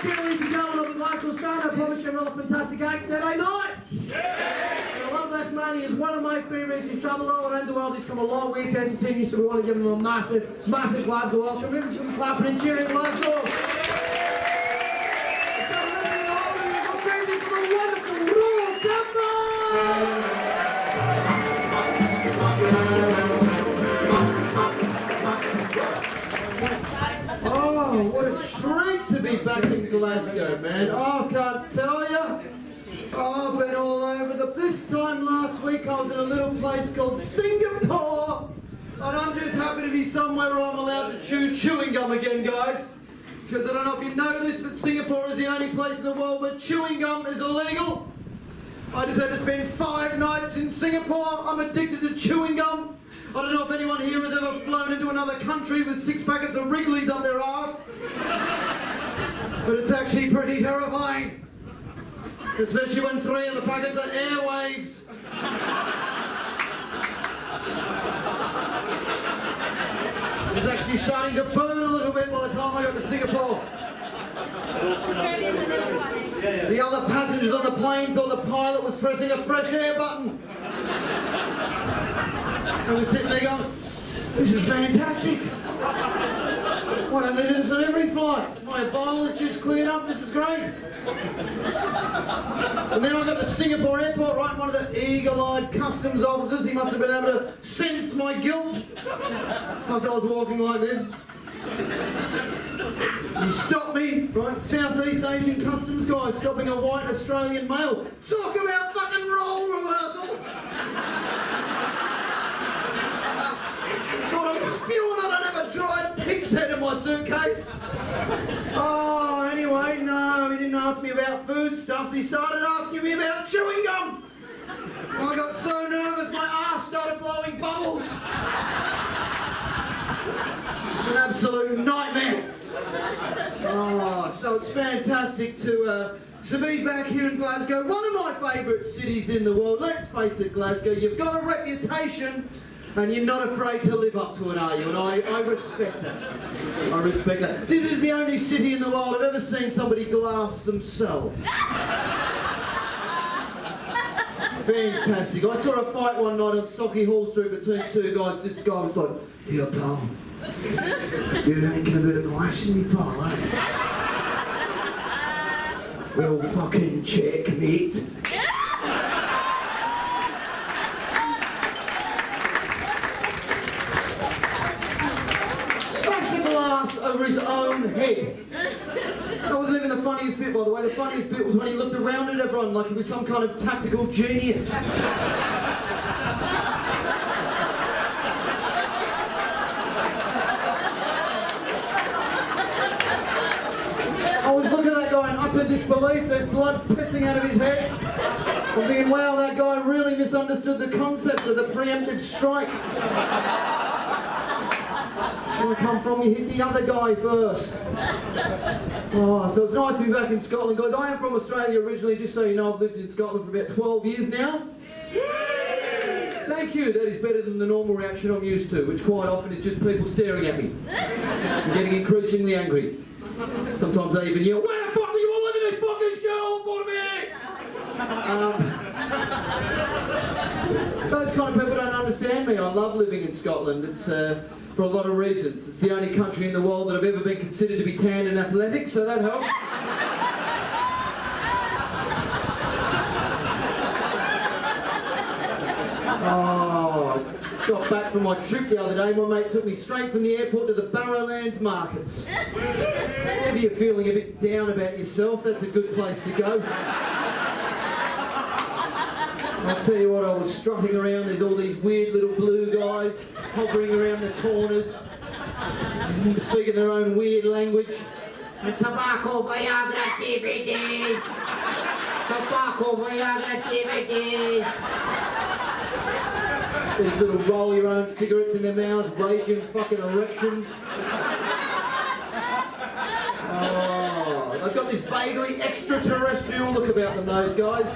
Okay, ladies and gentlemen of the Glasgow Stand, I promise you another fantastic act that I know it. The Loveless Man, he is one of my favourites. He's travelled all around the world. He's come a long way to entertain you, so we want to give him a massive, massive Glasgow welcome. Give him some clapping and cheering, Glasgow. It's go crazy for the wonderful Ro Campbell. Oh, what a treat to be back in Glasgow, man. Oh, I can't tell you. Oh, I've been all over this time last week I was in a little place called Singapore. And I'm just happy to be somewhere where I'm allowed to chew chewing gum again, guys. Because I don't know if you know this, but Singapore is the only place in the world where chewing gum is illegal. I just had to spend 5 nights in Singapore. I'm addicted to chewing gum. I don't know if anyone here has ever flown into another country with 6 packets of Wrigley's up their arse. But it's actually pretty terrifying. Especially when 3 of the packets are airwaves. It's actually starting to burn a little bit by the time I got to Singapore. The other passengers on the plane thought the pilot was pressing a fresh air button. I was sitting there going, this is fantastic. Why don't they do this on every flight? My bowel has just cleared up, this is great. And then I got to Singapore airport, right, one of the eagle-eyed customs officers, he must have been able to sense my guilt. As I was walking like this. He stopped me, right, Southeast Asian customs guy stopping a white Australian male. Talk about fucking role reversal! God, I'm spewing, I don't have a dried pig's head in my suitcase. Oh, anyway, no, he didn't ask me about foodstuffs, he started asking me about chewing gum. I got so nervous, my arse started blowing bubbles. It's an absolute nightmare. Oh, so it's fantastic to be back here in Glasgow, one of my favourite cities in the world. Let's face it, Glasgow, you've got a reputation and you're not afraid to live up to it, are you? And I respect that. I respect that. This is the only city in the world I've ever seen somebody glass themselves. Fantastic. I saw a fight one night on Socky Hall Street between 2 guys. This guy was like, here, pal, you ain't gonna be glassing me, pal, eh? Well, fucking checkmate. Over his own head. That wasn't even the funniest bit, by the way. The funniest bit was when he looked around at everyone like he was some kind of tactical genius. I was looking at that guy in utter disbelief. There's blood pissing out of his head. I'm thinking, wow, that guy really misunderstood the concept of the preemptive strike. Where I come from, you hit the other guy first. Oh, so it's nice to be back in Scotland, guys. I am from Australia originally, just so you know. I've lived in Scotland for about 12 years now. Thank you, that is better than the normal reaction I'm used to, which quite often is just people staring at me. I'm getting increasingly angry. Sometimes I even yell, where the fuck are you all living this fucking shit all for me? Those kind of people don't understand me. I love living in Scotland. It's for a lot of reasons. It's the only country in the world that I've ever been considered to be tanned and athletic, so that helps. Oh, I got back from my trip the other day. My mate took me straight from the airport to the Barrowlands markets. If you're feeling a bit down about yourself, that's a good place to go. I'll tell you what, I was strutting around, there's all these weird little blue guys hovering around the corners, speaking their own weird language. Tobacco Viagra DVDs! Tobacco Viagra DVDs! These little roll your own cigarettes in their mouths, raging fucking erections. Oh, they've got this vaguely extraterrestrial look about them, those guys.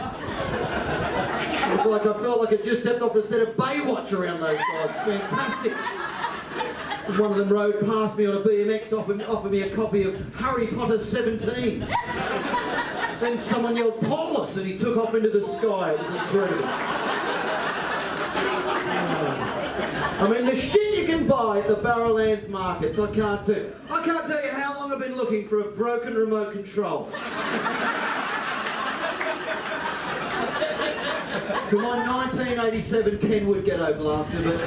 It's like I felt like I just stepped off the set of Baywatch around those guys. Fantastic. One of them rode past me on a BMX, offered me a copy of Harry Potter 17. Then someone yelled "Paulus" and he took off into the sky. It was incredible. I mean, the shit you can buy at the Barrowlands markets, I can't do. I can't tell you how long I've been looking for a broken remote control. For my 1987 Kenwood Ghetto Blaster, but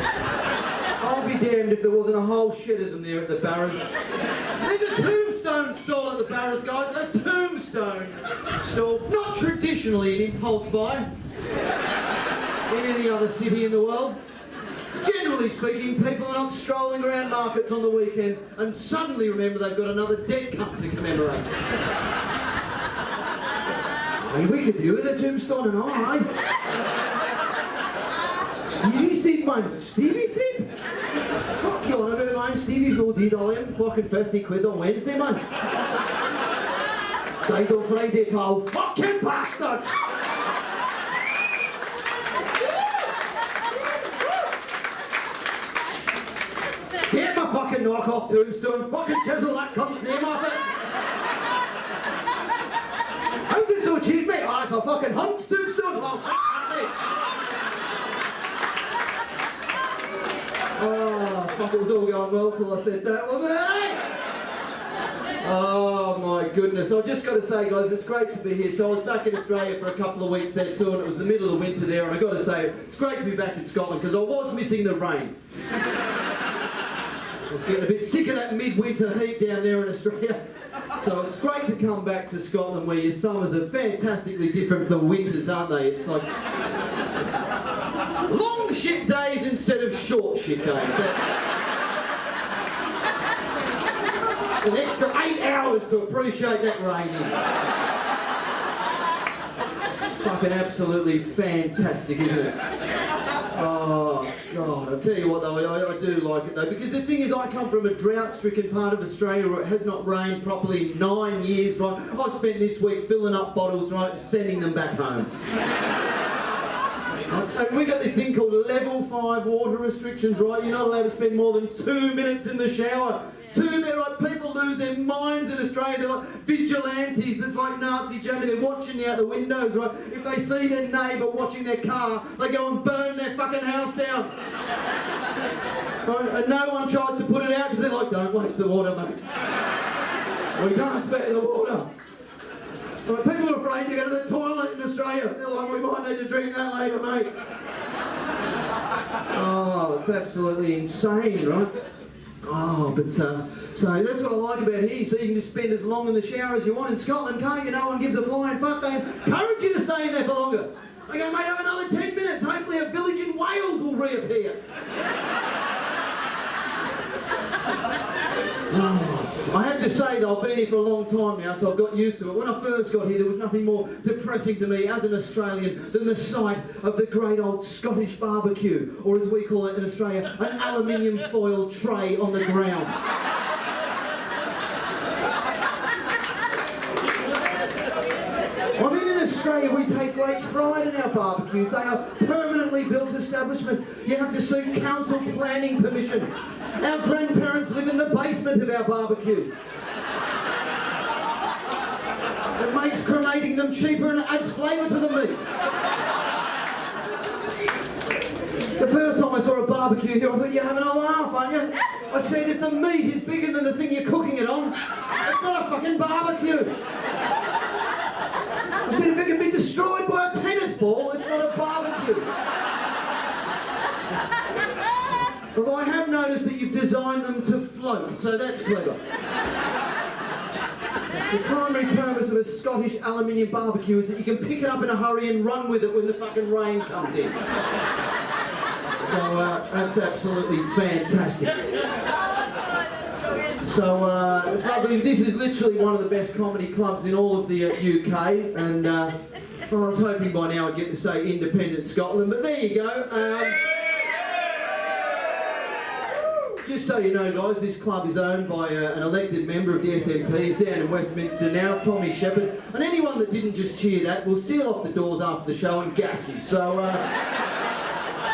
I'll be damned if there wasn't a whole shed of them there at the Barras. There's a tombstone stall at the Barras, guys. A tombstone stall. Not traditionally an impulse buy in any other city in the world. Generally speaking, people are not strolling around markets on the weekends and suddenly remember they've got another dead cunt to commemorate. Hey, we could do with a tombstone and all, eh? Stevie's dead, man. Stevie's dead? Fuck you on about, man. Stevie's no dead. I'll have fucking 50 quid on Wednesday, man. Died on Friday, pal. Fucking bastard! Get my fucking knockoff tombstone. Fucking chisel that cunt's name off it. How's it so cheap, mate? Oh, it's a fucking Hunt's tombstone. Oh, fuck, it was all going well till I said that, wasn't it? Oh my goodness. I've just got to say, guys, it's great to be here. So I was back in Australia for a couple of weeks there too, and it was the middle of the winter there, and I've got to say, it's great to be back in Scotland because I was missing the rain. I was getting a bit sick of that midwinter heat down there in Australia. So it's great to come back to Scotland where your summers are fantastically different from winters, aren't they? It's like long shit days instead of short shit days. It's an extra 8 hours to appreciate that rain. Fucking absolutely fantastic, isn't it? Oh, God, I'll tell you what though, I do like it though, because the thing is I come from a drought-stricken part of Australia where it has not rained properly in 9 years, right? I've spent this week filling up bottles, right, and sending them back home. And we got this thing called level 5 water restrictions, right? You're not allowed to spend more than 2 minutes in the shower. 2 minutes, right? People lose their minds in Australia. They're like vigilantes. That's like Nazi Germany. They're watching you out the windows, right? If they see their neighbour washing their car, they go and burn their fucking house down. Right? And no one tries to put it out because they're like, don't waste the water, mate. We can't spare the water. Right, people are afraid to go to the toilet in Australia. They're like, we might need to drink that later, mate. Oh, it's absolutely insane, right? Oh, but so that's what I like about here. So you can just spend as long in the shower as you want in Scotland, can't you? No one gives a flying fuck. They encourage you to stay in there for longer. They go, mate, have another 10 minutes. Hopefully a village in Wales will reappear. Oh, I have to say though, I've been here for a long time now, so I've got used to it. When I first got here, there was nothing more depressing to me as an Australian than the sight of the great old Scottish barbecue, or as we call it in Australia, an aluminium foil tray on the ground. I mean, in Australia, we take great pride in our barbecues. They are permanently built establishments. You have to seek council planning permission. Our grandparents live in the basement of our barbecues. It makes cremating them cheaper and it adds flavour to the meat. The first time I saw a barbecue here, I thought, you're having a laugh, aren't you? I said, if the meat is bigger than the thing you're cooking it on, it's not a fucking barbecue. I said, if it can be destroyed by a tennis ball, it's not a barbecue. Although I have noticed that you've designed them to float, so that's clever. The primary purpose of a Scottish aluminium barbecue is that you can pick it up in a hurry and run with it when the fucking rain comes in. So that's absolutely fantastic. So it's lovely. This is literally one of the best comedy clubs in all of the UK, and well, I was hoping by now I'd get to say independent Scotland, but there you go. Just so you know, guys, this club is owned by an elected member of the SNP. He's down in Westminster now, Tommy Shepherd, and anyone that didn't just cheer that will seal off the doors after the show and gas you. So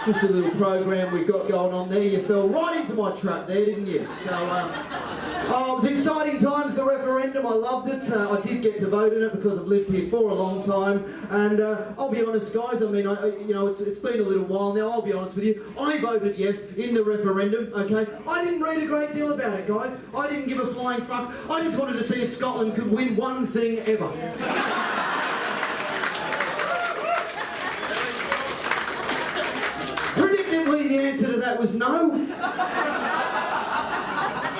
Just a little program we've got going on there. You fell right into my trap there, didn't you? So, oh, it was exciting times, the referendum. I loved it. I did get to vote in it because I've lived here for a long time. And I'll be honest, guys, I mean, you know, it's been a little while now. I'll be honest with you. I voted yes in the referendum, okay? I didn't read a great deal about it, guys. I didn't give a flying fuck. I just wanted to see if Scotland could win one thing ever. The answer to that was no.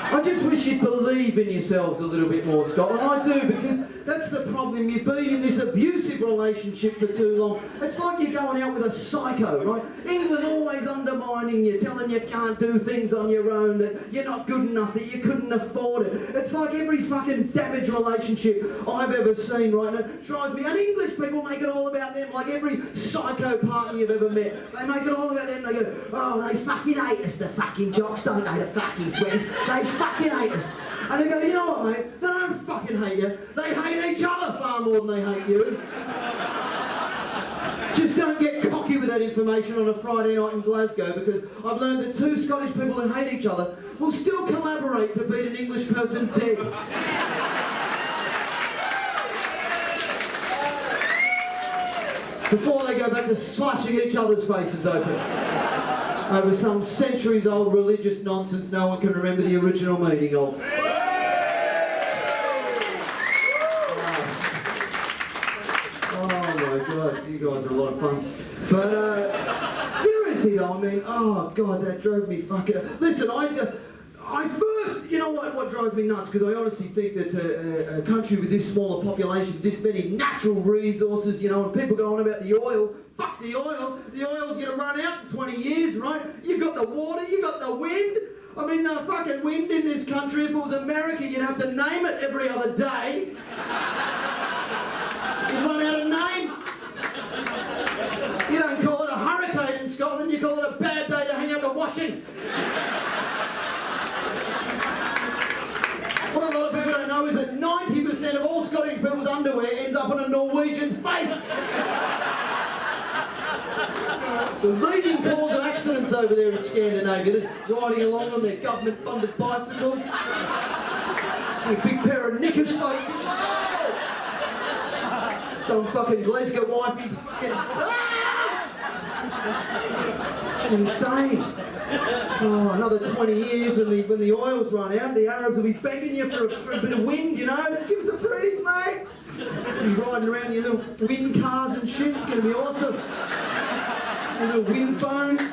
I just wish you'd believe in yourselves a little bit more, Scotland. I do, because that's the problem. You've been in this abusive relationship for too long. It's like you're going out with a psycho, right? England always undermining you, telling you can't do things on your own, that you're not good enough, that you couldn't afford it. It's like every fucking damaged relationship I've ever seen, right? And it drives me. And English people make it all about them, like every psycho partner you've ever met. They make it all about them. They go, oh, they fucking hate us, the fucking jocks, don't they, the fucking sweats? They fucking hate us. And they go, you know what, mate? They don't fucking hate you. They hate each other far more than they hate you. Just don't get cocky with that information on a Friday night in Glasgow, because I've learned that two Scottish people who hate each other will still collaborate to beat an English person dead. Before they go back to slashing each other's faces open over some centuries-old religious nonsense no one can remember the original meaning of. Oh my God, you guys are a lot of fun. But seriously though, I mean, oh God, that drove me fucking... Listen, I first, you know what drives me nuts, because I honestly think that a country with this smaller population, this many natural resources, you know, and people go on about the oil, fuck the oil, the oil's going to run out in 20 years, right? You've got the water, you've got the wind. I mean, the fucking wind in this country, if it was America, you'd have to name it every other day. You'd run out of names. You don't call it a hurricane in Scotland, you call it a bad day to hang out the washing. What a lot of people don't know is that 90% of all Scottish people's underwear ends up on a Norwegian's face. The leading cause of accidents over there in Scandinavia, they're riding along on their government-funded bicycles. A big pair of knickers, folks. Whoa! Some fucking Glasgow wifey's fucking... It's insane. Oh, another 20 years when the oil's run out, the Arabs will be begging you for a bit of wind, you know? Just give us a breeze, mate. You'll be riding around your little wind cars and shit. It's going to be awesome. Your little wind phones.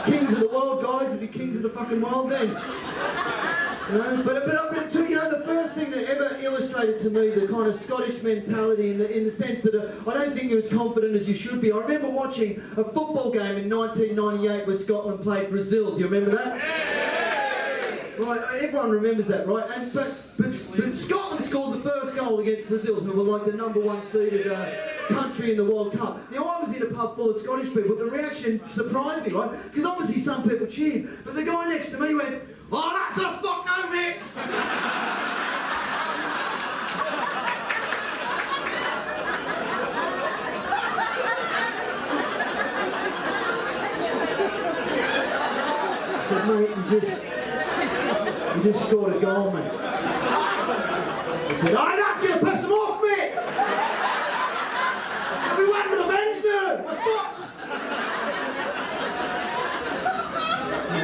Kings of the world, guys. You'll be kings of the fucking world then. You know? But you know, the first thing that ever illustrated to me the kind of Scottish mentality in the sense that I don't think you're as confident as you should be. I remember watching a football game in 1998 where Scotland played Brazil. Do you remember that? Right, everyone remembers that, right? But Scotland scored the first goal against Brazil, who were like the #1 seeded country in the World Cup. Now, I was in a pub full of Scottish people. The reaction surprised me, right? Because obviously some people cheered, but the guy next to me went, "Oh, that's us, fuck no, mate!" I said, mate, you just scored a goal, mate. I said, oh, that's going to piss him off, mate! We went with revenge now! We're fucked!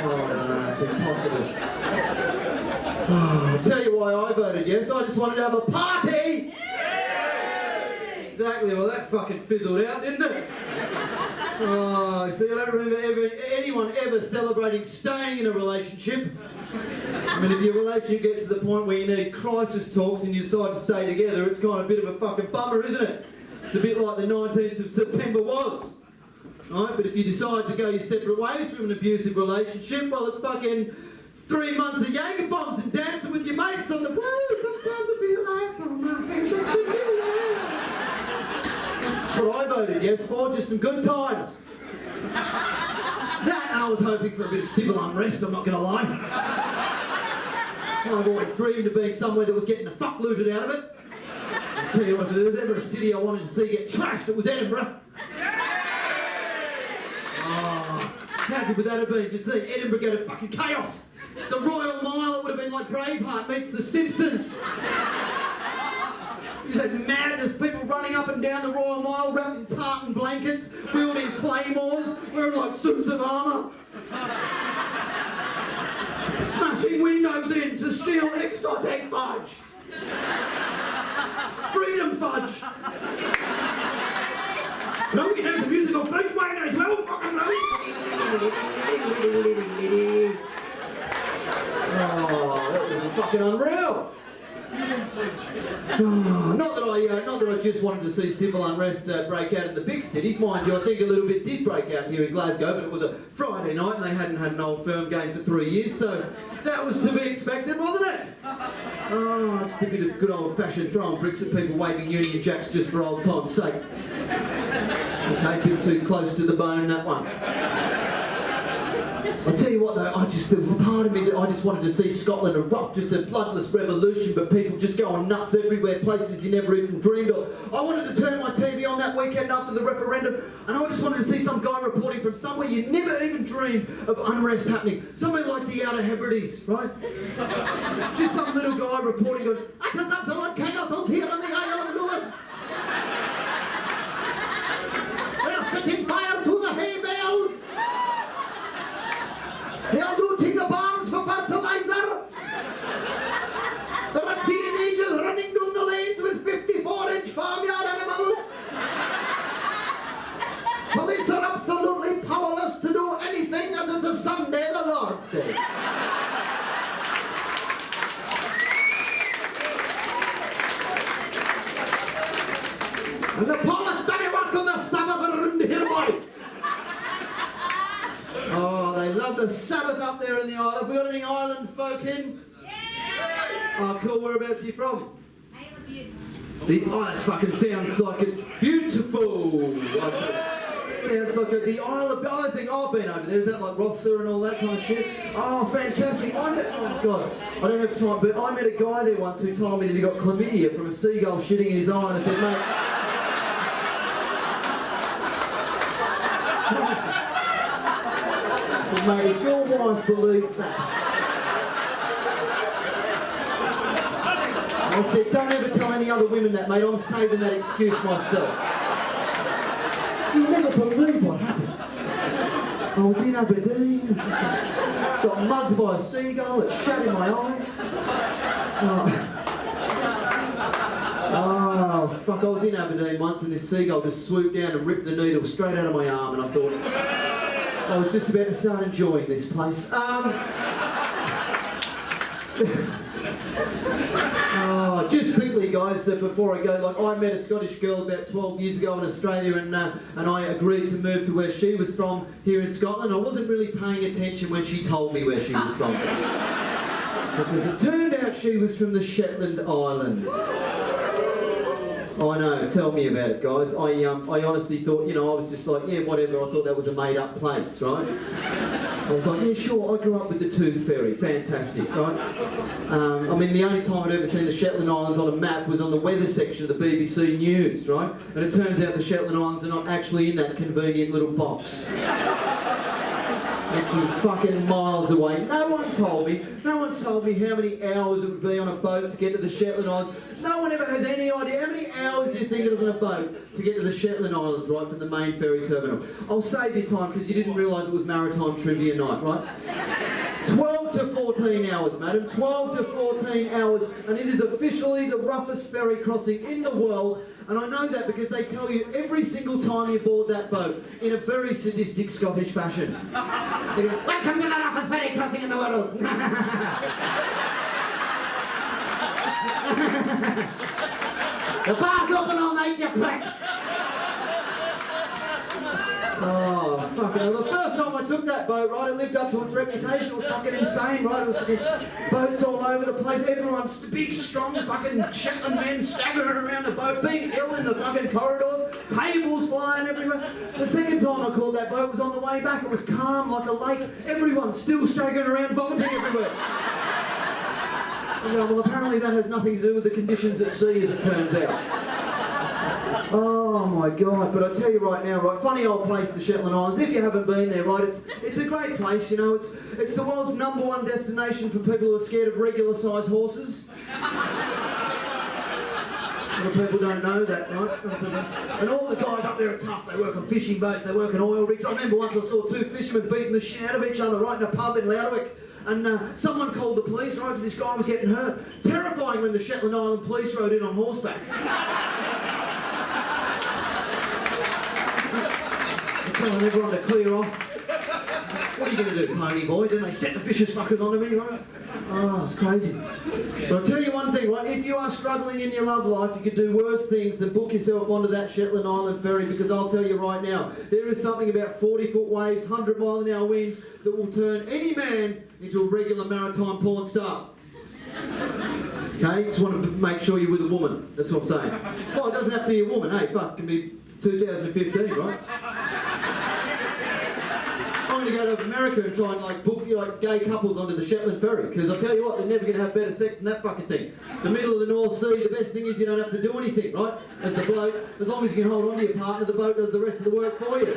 Oh, no, it's impossible. Oh, I'll tell you why I voted yes. I just wanted to have a party! Exactly, well that fucking fizzled out, didn't it? Oh, see, I don't remember anyone ever celebrating staying in a relationship. I mean, if your relationship gets to the point where you need crisis talks and you decide to stay together, it's kind of a bit of a fucking bummer, isn't it? It's a bit like the 19th of September was. Right? But if you decide to go your separate ways from an abusive relationship, well, it's fucking 3 months of Jaeger bombs and dancing with your mates on the woo. Sometimes I feel like, oh my hands up in the air. That's what I voted yes for, just some good times. That, and I was hoping for a bit of civil unrest, I'm not going to lie. I've always dreamed of being somewhere that was getting the fuck looted out of it. I'll tell you what, if there was ever a city I wanted to see get trashed, it was Edinburgh. How good would that have been to see Edinburgh go to fucking chaos? The Royal Mile, it would have been like Braveheart meets The Simpsons. You had madness, people running up and down the Royal Mile, wrapped in tartan blankets, wielding claymores, wearing like suits of armour. Smashing windows in to steal exotic fudge. Freedom fudge. No, we know the musical French mayonnaise, well fucking right. Oh, that would have been fucking unreal. Not that I just wanted to see civil unrest break out in the big cities. Mind you, I think a little bit did break out here in Glasgow, but it was a Friday night and they hadn't had an Old Firm game for 3 years, so that was to be expected, wasn't it? Oh, just a bit of good old-fashioned throwing bricks at people waving Union Jacks just for old time's sake. Okay, a bit too close to the bone, that one. I'll tell you what though, there was a part of me that I just wanted to see Scotland erupt, just a bloodless revolution, but people just going nuts everywhere, places you never even dreamed of. I wanted to turn my TV on that weekend after the referendum, and I just wanted to see some guy reporting from somewhere you never even dreamed of unrest happening. Somewhere like the Outer Hebrides, right? Just some little guy reporting going, "It is absolute chaos out here on the Isle of Lewis. They're setting fire to the hay bales. They are looting the barns for fertilizer. There are teenagers running down the lanes with 54-inch farmyard animals. Police are absolutely powerless to do anything as it's a Sunday, the Lord's Day." And the police don't work on the Sabbath around here, boy. Oh, they love the Sabbath up there in the island. Have we got any island folk in? Yeah! Oh, cool. Whereabouts are you from? Isle of Bute. That fucking sounds like it's beautiful. Sounds like the Isle of Bute. I think I've been over there. Is that like Rothser and all that kind of shit? Oh, fantastic. Oh, God. I don't have time, but I met a guy there once who told me that he got chlamydia from a seagull shitting in his eye, and I said, mate... Mate, if your wife believes that, I said, don't ever tell any other women that, mate. I'm saving that excuse myself. You'll never believe what happened. I was in Aberdeen, got mugged by a seagull that shat in my eye. Oh, fuck, I was in Aberdeen once and this seagull just swooped down and ripped the needle straight out of my arm, and I thought... I was just about to start enjoying this place. Just quickly, guys, before I go, like I met a Scottish girl about 12 years ago in Australia, and I agreed to move to where she was from here in Scotland. I wasn't really paying attention when she told me where she was from, because it turned out she was from the Shetland Islands. I know, tell me about it, guys. I honestly thought, I was just like, yeah, whatever, I thought that was a made-up place, right? I was like, yeah, sure, I grew up with the Tooth Fairy, fantastic, right? I mean, the only time I'd ever seen the Shetland Islands on a map was on the weather section of the BBC News, right? And it turns out the Shetland Islands are not actually in that convenient little box. Actually fucking miles away. No one told me how many hours it would be on a boat to get to the Shetland Islands. No one ever has any idea. How many hours do you think it was on a boat to get to the Shetland Islands, right, from the main ferry terminal? I'll save you time because you didn't realise it was maritime trivia night, right? 12 to 14 hours, madam. 12 to 14 hours, and it is officially the roughest ferry crossing in the world. And I know that because they tell you every single time you board that boat in a very sadistic Scottish fashion. They go, "Welcome to the roughest ferry crossing in the world." The bar's open all night, you prick. Oh, fucking hell. The first time I took that boat, right, it lived up to its reputation. It was fucking insane, right? It was fucking boats all over the place. Everyone's big, strong, fucking Shetland men staggering around the boat, being ill in the fucking corridors, tables flying everywhere. The second time I called that boat was on the way back. It was calm like a lake. Everyone still staggering around, vomiting everywhere. Well, apparently that has nothing to do with the conditions at sea, as it turns out. Oh my God, but I tell you right now, right, funny old place, the Shetland Islands. If you haven't been there, right, it's a great place, you know. It's the world's #1 destination for people who are scared of regular sized horses. A lot of people don't know that, right? And all the guys up there are tough. They work on fishing boats, they work on oil rigs. I remember once I saw 2 fishermen beating the shit out of each other right in a pub in Louderwick. And someone called the police, right, because this guy was getting hurt. Terrifying when the Shetland Island police rode in on horseback. Telling everyone to clear off. What are you going to do, pony boy? Then they set the vicious fuckers onto me, right? Oh, it's crazy. But I'll tell you one thing, right? If you are struggling in your love life, you could do worse things than book yourself onto that Shetland Island ferry, because I'll tell you right now, there is something about 40-foot waves, 100-mile-an-hour winds that will turn any man into a regular maritime porn star. Okay? Just want to make sure you're with a woman. That's what I'm saying. Oh, it doesn't have to be a woman. Hey, fuck, it can be 2015, right? I'm going to go to America and try and book gay couples onto the Shetland ferry, because I'll tell you what, they're never going to have better sex than that fucking thing. The middle of the North Sea, the best thing is you don't have to do anything, right? As the bloke, as long as you can hold on to your partner, the boat does the rest of the work for you.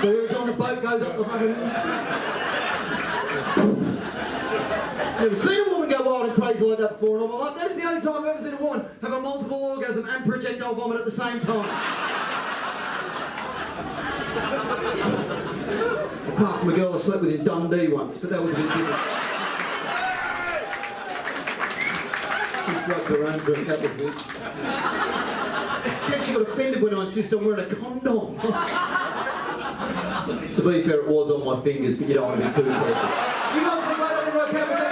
So every time the boat goes up the fucking... Never seen a woman go wild and crazy like that before in all my life. That is the only time I've ever seen a woman have a multiple orgasm and projectile vomit at the same time. Apart from a girl I slept with in Dundee once, but that was a bit different. She drugged her own drink, that was it. She actually got offended when I insisted on wearing a condom. To be fair, it was on my fingers, but you don't want to be too careful. You guys have been great on the Ro Campbell.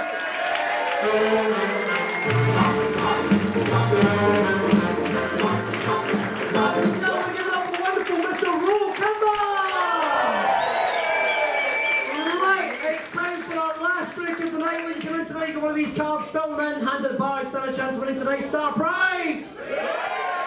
One of these cards spelled and handed by, stand a chance of winning today's star prize!